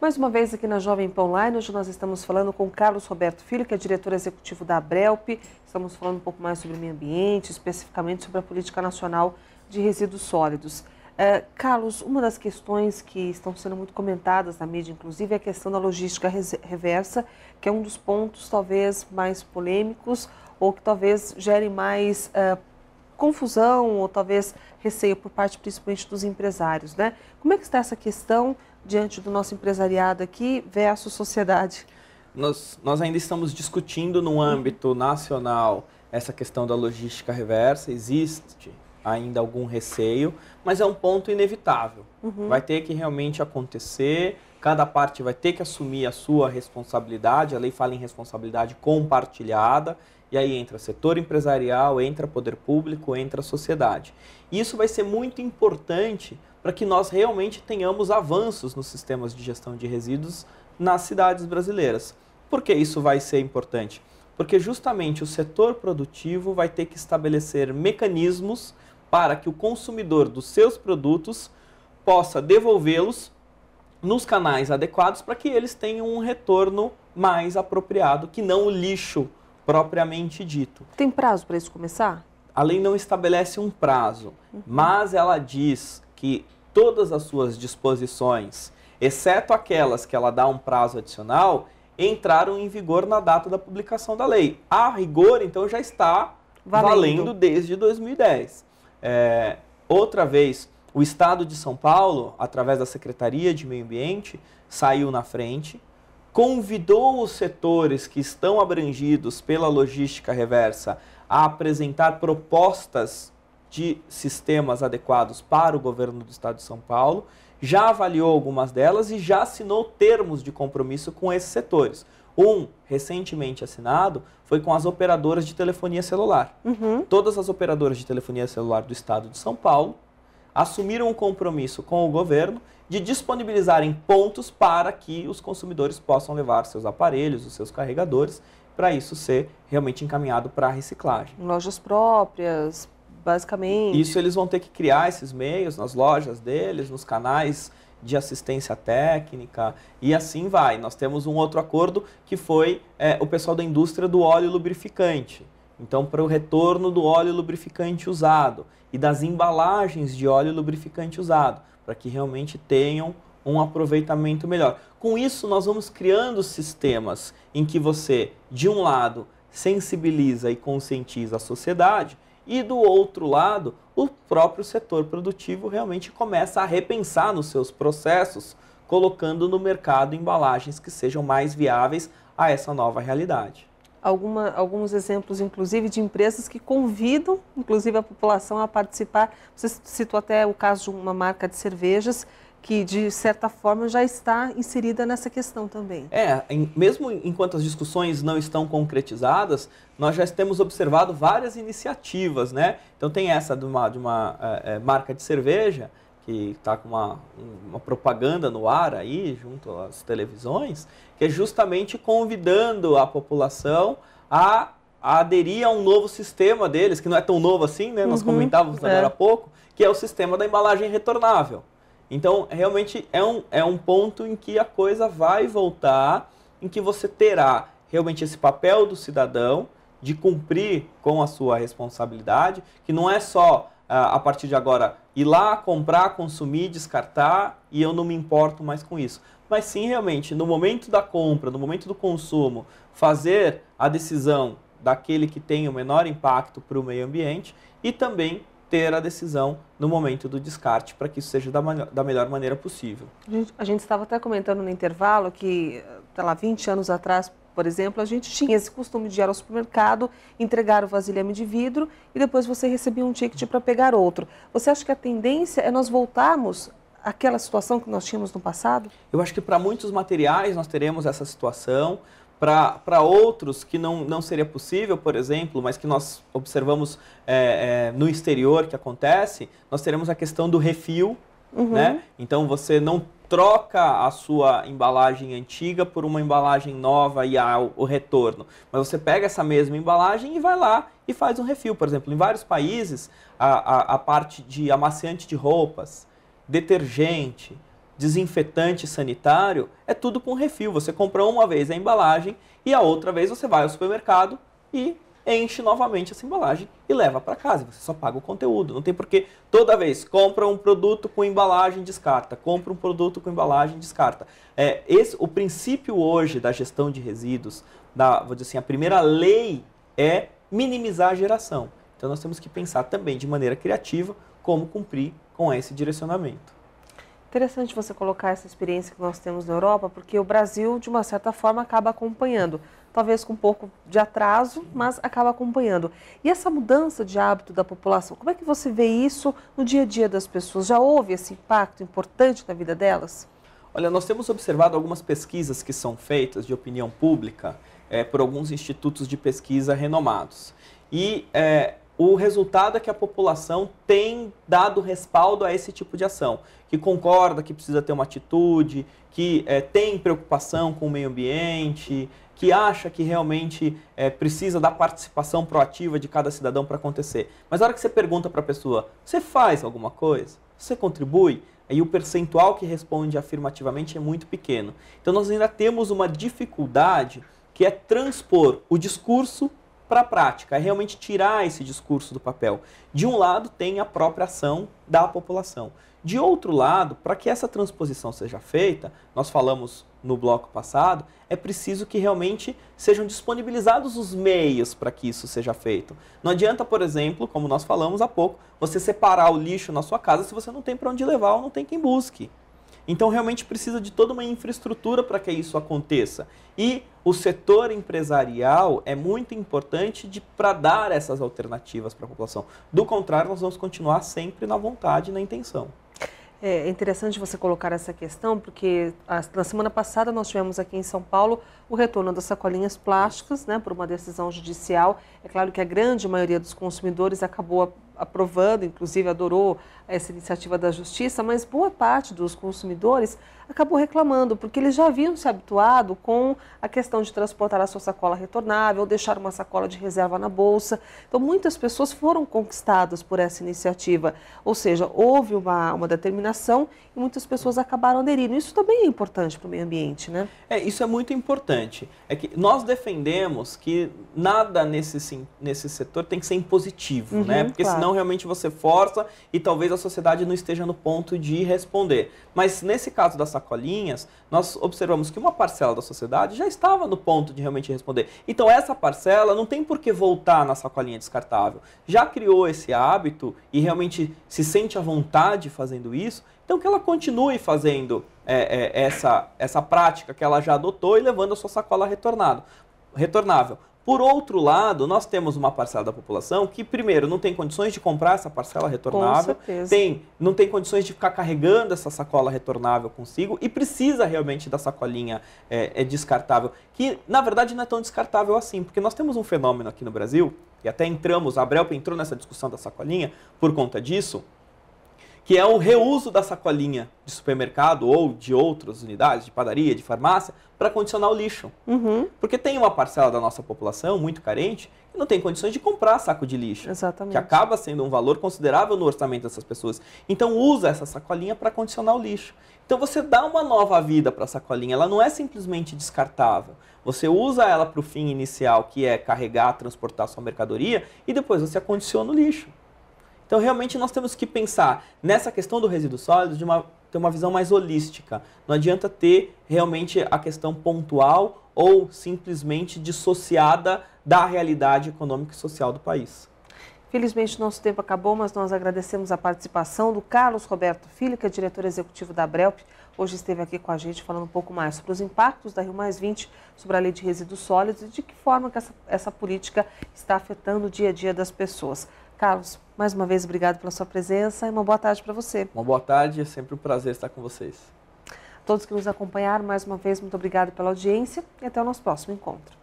Mais uma vez aqui na Jovem Pan Online, hoje nós estamos falando com Carlos Roberto Filho, que é diretor executivo da Abrelp. Estamos falando um pouco mais sobre o meio ambiente, especificamente sobre a Política Nacional de Resíduos Sólidos. Carlos, uma das questões que estão sendo muito comentadas na mídia, inclusive, é a questão da logística reversa, que é um dos pontos talvez mais polêmicos ou que talvez gere mais confusão ou talvez receio por parte principalmente dos empresários, né? Como é que está essa questão diante do nosso empresariado aqui versus sociedade? Nós ainda estamos discutindo no âmbito nacional essa questão da logística reversa. Existe ainda algum receio, mas é um ponto inevitável. Vai ter que realmente acontecer, cada parte vai ter que assumir a sua responsabilidade, a lei fala em responsabilidade compartilhada, e aí entra setor empresarial, entra poder público, entra sociedade. E isso vai ser muito importante para que nós realmente tenhamos avanços nos sistemas de gestão de resíduos nas cidades brasileiras. Por que isso vai ser importante? Porque justamente o setor produtivo vai ter que estabelecer mecanismos para que o consumidor dos seus produtos possa devolvê-los nos canais adequados para que eles tenham um retorno mais apropriado, que não o lixo propriamente dito. Tem prazo para isso começar? A lei não estabelece um prazo, mas ela diz que todas as suas disposições, exceto aquelas que ela dá um prazo adicional, entraram em vigor na data da publicação da lei. A rigor, então, já está valendo desde 2010. Outra vez, o Estado de São Paulo, através da Secretaria de Meio Ambiente, saiu na frente, convidou os setores que estão abrangidos pela logística reversa a apresentar propostas de sistemas adequados para o governo do Estado de São Paulo, já avaliou algumas delas e já assinou termos de compromisso com esses setores. Um, recentemente assinado, foi com as operadoras de telefonia celular. Todas as operadoras de telefonia celular do Estado de São Paulo assumiram um compromisso com o governo de disponibilizarem pontos para que os consumidores possam levar seus aparelhos, os seus carregadores, para isso ser realmente encaminhado para a reciclagem. Lojas próprias, basicamente. Isso eles vão ter que criar esses meios nas lojas deles, nos canais de assistência técnica e assim vai. Nós temos um outro acordo que foi o pessoal da indústria do óleo lubrificante. Então, para o retorno do óleo lubrificante usado e das embalagens de óleo lubrificante usado, para que realmente tenham um aproveitamento melhor. Com isso, nós vamos criando sistemas em que você, de um lado, sensibiliza e conscientiza a sociedade e, do outro lado, o próprio setor produtivo realmente começa a repensar nos seus processos, colocando no mercado embalagens que sejam mais viáveis a essa nova realidade. Alguns exemplos, inclusive, de empresas que convidam, inclusive, a população a participar. Você citou até o caso de uma marca de cervejas que, de certa forma, já está inserida nessa questão também. Mesmo enquanto as discussões não estão concretizadas, nós já temos observado várias iniciativas, né? Então, tem essa de uma marca de cerveja, que está com uma propaganda no ar aí, junto às televisões, que é justamente convidando a população a aderir a um novo sistema deles, que não é tão novo assim, né? Nós comentávamos agora há pouco, que é o sistema da embalagem retornável. Então, realmente é um ponto em que a coisa vai voltar, em que você terá realmente esse papel do cidadão de cumprir com a sua responsabilidade, que não é só a partir de agora ir lá, comprar, consumir, descartar e eu não me importo mais com isso. Mas sim, realmente, no momento da compra, no momento do consumo, fazer a decisão daquele que tem o menor impacto para o meio ambiente e também ter a decisão no momento do descarte para que isso seja da melhor maneira possível. A gente estava até comentando no intervalo que, sei lá, 20 anos atrás, por exemplo, a gente tinha esse costume de ir ao supermercado, entregar o vasilhame de vidro e depois você recebia um ticket para pegar outro. Você acha que a tendência é nós voltarmos àquela situação que nós tínhamos no passado? Eu acho que para muitos materiais nós teremos essa situação. Para outros que não seria possível, por exemplo, mas que nós observamos no exterior que acontece, nós teremos a questão do refil, né? Então você não troca a sua embalagem antiga por uma embalagem nova e há o retorno. Mas você pega essa mesma embalagem e vai lá e faz um refil. Por exemplo, em vários países, a parte de amaciante de roupas, detergente, desinfetante sanitário, é tudo com refil. Você compra uma vez a embalagem e a outra vez você vai ao supermercado e enche novamente essa embalagem e leva para casa. Você só paga o conteúdo. Não tem porquê toda vez compra um produto com embalagem, descarta. Compra um produto com embalagem, descarta. O princípio hoje da gestão de resíduos, vou dizer assim, a primeira lei é minimizar a geração. Então nós temos que pensar também de maneira criativa como cumprir com esse direcionamento. Interessante você colocar essa experiência que nós temos na Europa, porque o Brasil, de uma certa forma, acaba acompanhando. Talvez com um pouco de atraso, mas acaba acompanhando. E essa mudança de hábito da população, como é que você vê isso no dia a dia das pessoas? Já houve esse impacto importante na vida delas? Olha, nós temos observado algumas pesquisas que são feitas de opinião pública por alguns institutos de pesquisa renomados. E o resultado é que a população tem dado respaldo a esse tipo de ação, que concorda que precisa ter uma atitude, que tem preocupação com o meio ambiente, que acha que realmente precisa da participação proativa de cada cidadão para acontecer. Mas na hora que você pergunta para a pessoa, você faz alguma coisa? Você contribui? Aí o percentual que responde afirmativamente é muito pequeno. Então nós ainda temos uma dificuldade que é transpor o discurso para a prática, é realmente tirar esse discurso do papel. De um lado, tem a própria ação da população. De outro lado, para que essa transposição seja feita, nós falamos no bloco passado, é preciso que realmente sejam disponibilizados os meios para que isso seja feito. Não adianta, por exemplo, como nós falamos há pouco, você separar o lixo na sua casa se você não tem para onde levar ou não tem quem busque. Então, realmente precisa de toda uma infraestrutura para que isso aconteça. E o setor empresarial é muito importante para dar essas alternativas para a população. Do contrário, nós vamos continuar sempre na vontade e na intenção. É interessante você colocar essa questão, porque na semana passada nós tivemos aqui em São Paulo o retorno das sacolinhas plásticas, né, por uma decisão judicial. É claro que a grande maioria dos consumidores acabou aprovando, inclusive adorou essa iniciativa da Justiça, mas boa parte dos consumidores acabou reclamando, porque eles já haviam se habituado com a questão de transportar a sua sacola retornável, ou deixar uma sacola de reserva na bolsa. Então, muitas pessoas foram conquistadas por essa iniciativa, ou seja, houve uma determinação e muitas pessoas acabaram aderindo. Isso também é importante para o meio ambiente, né? Isso é muito importante. É que nós defendemos que nada nesse setor tem que ser impositivo, né? Porque claro. Senão realmente você força e talvez a sociedade não esteja no ponto de responder. Mas nesse caso das sacolinhas, nós observamos que uma parcela da sociedade já estava no ponto de realmente responder. Então essa parcela não tem por que voltar na sacolinha descartável. Já criou esse hábito e realmente se sente à vontade fazendo isso, então que ela continue fazendo essa prática que ela já adotou e levando a sua sacola retornável. Por outro lado, nós temos uma parcela da população que, primeiro, não tem condições de comprar essa parcela retornável, não tem condições de ficar carregando essa sacola retornável consigo e precisa realmente da sacolinha descartável, que na verdade não é tão descartável assim, porque nós temos um fenômeno aqui no Brasil, e até a Abrelp entrou nessa discussão da sacolinha por conta disso, que é o reuso da sacolinha de supermercado ou de outras unidades, de padaria, de farmácia, para condicionar o lixo. Porque tem uma parcela da nossa população muito carente que não tem condições de comprar saco de lixo. Exatamente. Que acaba sendo um valor considerável no orçamento dessas pessoas. Então usa essa sacolinha para condicionar o lixo. Então você dá uma nova vida para a sacolinha, ela não é simplesmente descartável. Você usa ela para o fim inicial, que é carregar, transportar sua mercadoria, e depois você acondiciona o lixo. Então, realmente, nós temos que pensar nessa questão do resíduo sólido ter uma visão mais holística. Não adianta ter realmente a questão pontual ou simplesmente dissociada da realidade econômica e social do país. Felizmente, nosso tempo acabou, mas nós agradecemos a participação do Carlos Roberto Filho, que é diretor executivo da Abrelp. Hoje esteve aqui com a gente falando um pouco mais sobre os impactos da Rio+20, sobre a lei de resíduos sólidos e de que forma que essa política está afetando o dia a dia das pessoas. Carlos, mais uma vez, obrigado pela sua presença e uma boa tarde para você. Uma boa tarde, é sempre um prazer estar com vocês. Todos que nos acompanharam, mais uma vez, muito obrigado pela audiência e até o nosso próximo encontro.